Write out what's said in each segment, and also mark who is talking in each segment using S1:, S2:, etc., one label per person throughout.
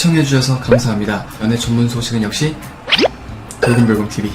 S1: 시청해주셔서 감사합니다. 연애 전문 소식은 역시 돌곰별곰TV.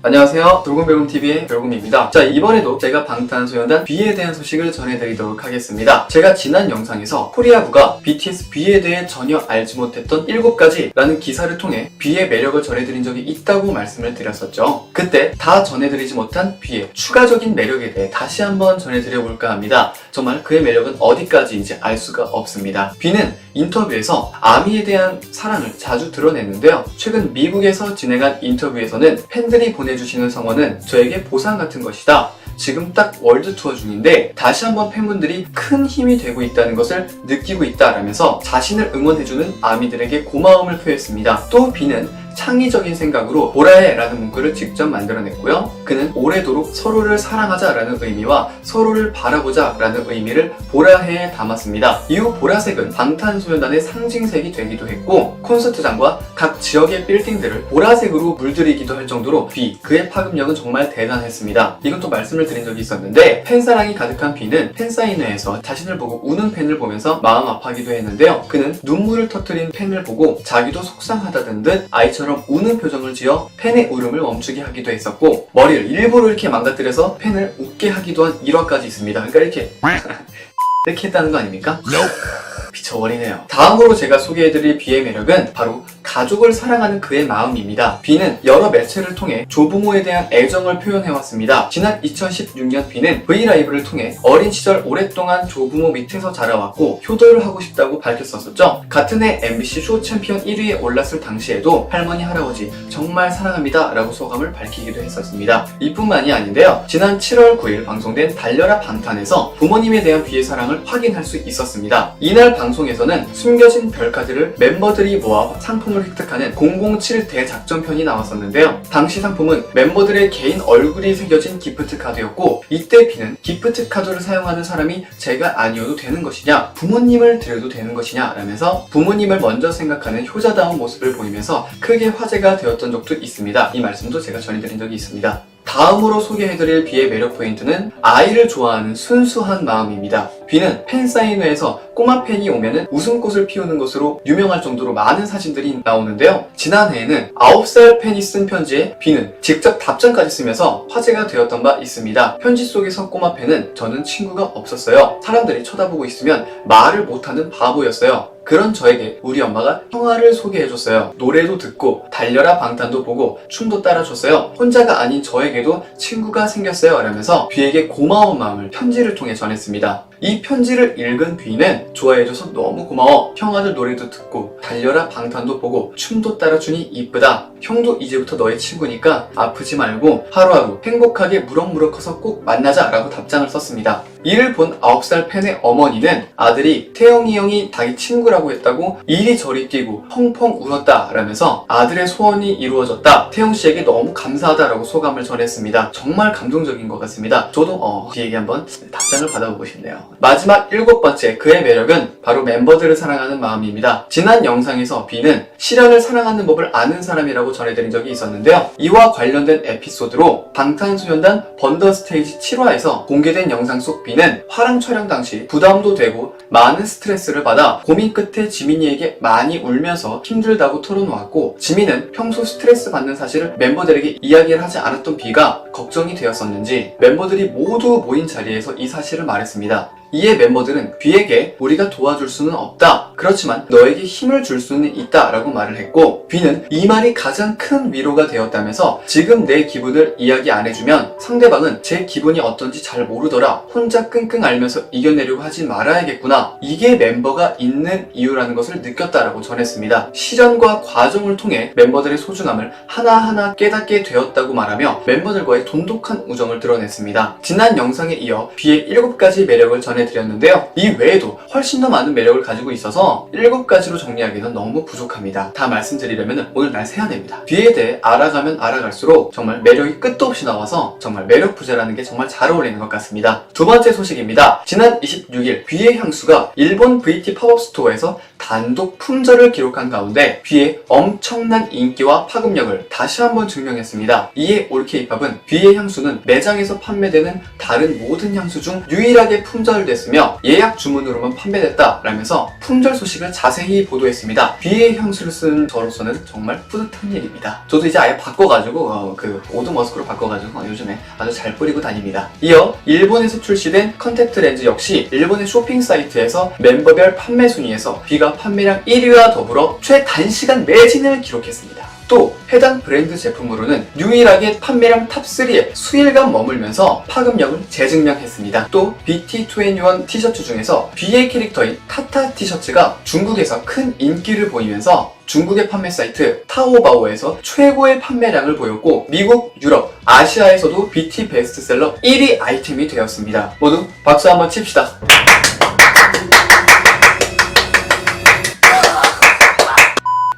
S1: 안녕하세요. 돌곰별곰TV의 별곰입니다. 자, 이번에도 제가 방탄소년단 B에 대한 소식을 전해드리도록 하겠습니다. 제가 지난 영상에서 코리아부가 BTS B에 대해 전혀 알지 못했던 7가지라는 기사를 통해 B의 매력을 전해드린 적이 있다고 말씀을 드렸었죠. 그때 다 전해드리지 못한 B의 추가적인 매력에 대해 다시 한번 전해드려볼까 합니다. 정말 그의 매력은 어디까지인지 알 수가 없습니다. B는 인터뷰에서 아미에 대한 사랑을 자주 드러냈는데요. 최근 미국에서 진행한 인터뷰에서는 팬들이 보내주시는 성원은 저에게 보상 같은 것이다. 지금 딱 월드 투어 중인데 다시 한번 팬분들이 큰 힘이 되고 있다는 것을 느끼고 있다라면서 자신을 응원해주는 아미들에게 고마움을 표했습니다. 또 B는 창의적인 생각으로 보라해 라는 문구를 직접 만들어냈고요. 그는 오래도록 서로를 사랑하자 라는 의미와 서로를 바라보자 라는 의미를 보라해에 담았습니다. 이후 보라색은 방탄소년단의 상징색이 되기도 했고 콘서트장과 각 지역의 빌딩들을 보라색으로 물들이기도 할 정도로 B, 그의 파급력은 정말 대단했습니다. 이건 또 말씀을 드린 적이 있었는데 팬사랑이 가득한 B는 팬사인회에서 자신을 보고 우는 팬을 보면서 마음 아파하기도 했는데요. 그는 눈물을 터뜨린 팬을 보고 자기도 속상하다는 듯 아이처럼 우는 표정을 지어 팬의 울음을 멈추게 하기도 했었고 머리를 일부러 이렇게 망가뜨려서 팬을 웃게 하기도 한 일화까지 있습니다. 그러니까 이렇게 했다는 거 아닙니까? 미쳐버리네요. 다음으로 제가 소개해드릴 B의 매력은 바로 가족을 사랑하는 그의 마음입니다. B는 여러 매체를 통해 조부모에 대한 애정을 표현해왔습니다. 지난 2016년 B는 브이라이브를 통해 어린 시절 오랫동안 조부모 밑에서 자라왔고 효도를 하고 싶다고 밝혔었죠. 같은 해 MBC 쇼 챔피언 1위에 올랐을 당시에도 할머니 할아버지 정말 사랑합니다 라고 소감을 밝히기도 했었습니다. 이뿐만이 아닌데요. 지난 7월 9일 방송된 달려라 방탄에서 부모님에 대한 B의 사랑을 확인할 수 있었습니다. 이날 방송에서는 숨겨진 별카드를 멤버들이 모아 상품을 획득하는 007 대작전편이 나왔었는데요. 당시 상품은 멤버들의 개인 얼굴이 새겨진 기프트 카드였고 이때 B는 기프트 카드를 사용하는 사람이 제가 아니어도 되는 것이냐, 부모님을 드려도 되는 것이냐 라면서 부모님을 먼저 생각하는 효자다운 모습을 보이면서 크게 화제가 되었던 적도 있습니다. 이 말씀도 제가 전해드린 적이 있습니다. 다음으로 소개해드릴 B의 매력 포인트는 아이를 좋아하는 순수한 마음입니다. B는 팬사인회에서 꼬마 팬이 오면은 웃음꽃을 피우는 것으로 유명할 정도로 많은 사진들이 나오는데요. 지난해에는 9살 팬이 쓴 편지에 B는 직접 답장까지 쓰면서 화제가 되었던 바 있습니다. 편지 속에서 꼬마 팬은 저는 친구가 없었어요. 사람들이 쳐다보고 있으면 말을 못하는 바보였어요. 그런 저에게 우리 엄마가 형아를 소개해줬어요. 노래도 듣고 달려라 방탄도 보고 춤도 따라줬어요. 혼자가 아닌 저에게도 친구가 생겼어요 라면서 B에게 고마운 마음을 편지를 통해 전했습니다. 이 편지를 읽은 B는 좋아해줘서 너무 고마워. 형아들 노래도 듣고 달려라 방탄도 보고 춤도 따라주니 이쁘다. 형도 이제부터 너의 친구니까 아프지 말고 하루하루 행복하게 무럭무럭 커서 꼭 만나자 라고 답장을 썼습니다. 이를 본 9살 팬의 어머니는 아들이 태영이 형이 자기 친구라고 했다고 이리저리 뛰고 펑펑 울었다 라면서 아들의 소원이 이루어졌다. 태영씨에게 너무 감사하다 라고 소감을 전했습니다. 정말 감동적인 것 같습니다. 저도 B에게 한번 답장을 받아보고 싶네요. 마지막 7번째 그의 매력은 바로 멤버들을 사랑하는 마음입니다. 지난 영상에서 B는 실현을 사랑하는 법을 아는 사람이라고 전해드린 적이 있었는데요. 이와 관련된 에피소드로 방탄소년단 번더스테이지 7화에서 공개된 영상 속 B는 화랑 촬영 당시 부담도 되고 많은 스트레스를 받아 고민 끝에 지민이에게 많이 울면서 힘들다고 털어놓았고 지민은 평소 스트레스 받는 사실을 멤버들에게 이야기를 하지 않았던 B가 걱정이 되었었는지 멤버들이 모두 모인 자리에서 이 사실을 말했습니다. 이에 멤버들은 B에게 우리가 도와줄 수는 없다. 그렇지만 너에게 힘을 줄 수는 있다 라고 말을 했고 B는 이 말이 가장 큰 위로가 되었다면서 지금 내 기분을 이야기 안 해주면 상대방은 제 기분이 어떤지 잘 모르더라. 혼자 끙끙 앓면서 이겨내려고 하지 말아야겠구나. 이게 멤버가 있는 이유라는 것을 느꼈다라고 전했습니다. 시련과 과정을 통해 멤버들의 소중함을 하나하나 깨닫게 되었다고 말하며 멤버들과의 돈독한 우정을 드러냈습니다. 지난 영상에 이어 B의 7가지 매력을 전해드렸는데요. 이 외에도 훨씬 더 많은 매력을 가지고 있어서 7가지로 정리하기는 너무 부족합니다. 다 말씀드리려면 오늘 날 새야 됩니다. B에 대해 알아가면 알아갈수록 정말 매력이 끝도 없이 나와서 정말 매력 부자라는 게 정말 잘 어울리는 것 같습니다. 두 번째 소식입니다. 지난 26일 B의 향수가 일본 VT 팝업 스토어에서 단독 품절을 기록한 가운데 뷔의 엄청난 인기와 파급력을 다시 한번 증명했습니다. 이에 올케이팝은 뷔의 향수는 매장에서 판매되는 다른 모든 향수 중 유일하게 품절됐으며 예약 주문으로만 판매됐다라면서 품절 소식을 자세히 보도했습니다. 뷔의 향수를 쓴 저로서는 정말 뿌듯한 일입니다. 저도 이제 아예 바꿔가지고 그 오드 머스크로 바꿔가지고 요즘에 아주 잘 뿌리고 다닙니다. 이어 일본에서 출시된 컨택트 렌즈 역시 일본의 쇼핑 사이트에서 멤버별 판매 순위에서 뷔가 판매량 1위와 더불어 최단시간 매진을 기록했습니다. 또 해당 브랜드 제품으로는 유일하게 판매량 탑3에 수일간 머물면서 파급력을 재증명했습니다. 또 BT21 티셔츠 중에서 뷔의 캐릭터인 타타 티셔츠가 중국에서 큰 인기를 보이면서 중국의 판매 사이트 타오바오에서 최고의 판매량을 보였고 미국, 유럽, 아시아에서도 BT 베스트셀러 1위 아이템이 되었습니다. 모두 박수 한번 칩시다.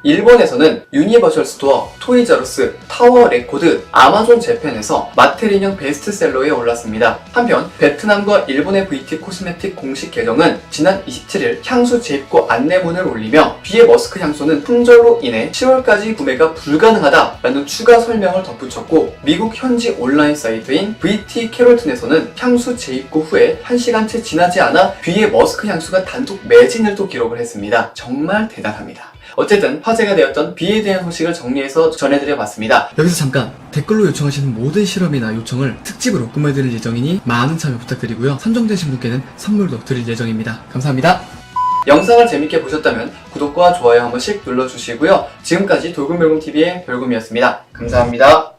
S1: 일본에서는 유니버셜 스토어, 토이자로스, 타워 레코드, 아마존 재팬에서 마트린형 베스트셀러에 올랐습니다. 한편 베트남과 일본의 VT 코스메틱 공식 계정은 지난 27일 향수 재입고 안내문을 올리며 뷔의 머스크 향수는 품절로 인해 10월까지 구매가 불가능하다라는 추가 설명을 덧붙였고 미국 현지 온라인 사이트인 VT 캐롤튼에서는 향수 재입고 후에 1시간 채 지나지 않아 뷔의 머스크 향수가 단독 매진을 또 기록을 했습니다. 정말 대단합니다. 어쨌든 화제가 되었던 뷔에 대한 소식을 정리해서 전해드려봤습니다. 여기서 잠깐 댓글로 요청하시는 모든 실험이나 요청을 특집으로 꾸며드릴 예정이니 많은 참여 부탁드리고요. 선정되신 분께는 선물도 드릴 예정입니다. 감사합니다. 영상을 재밌게 보셨다면 구독과 좋아요 한 번씩 눌러주시고요. 지금까지 돌곰별곰TV의 별곰이었습니다. 감사합니다.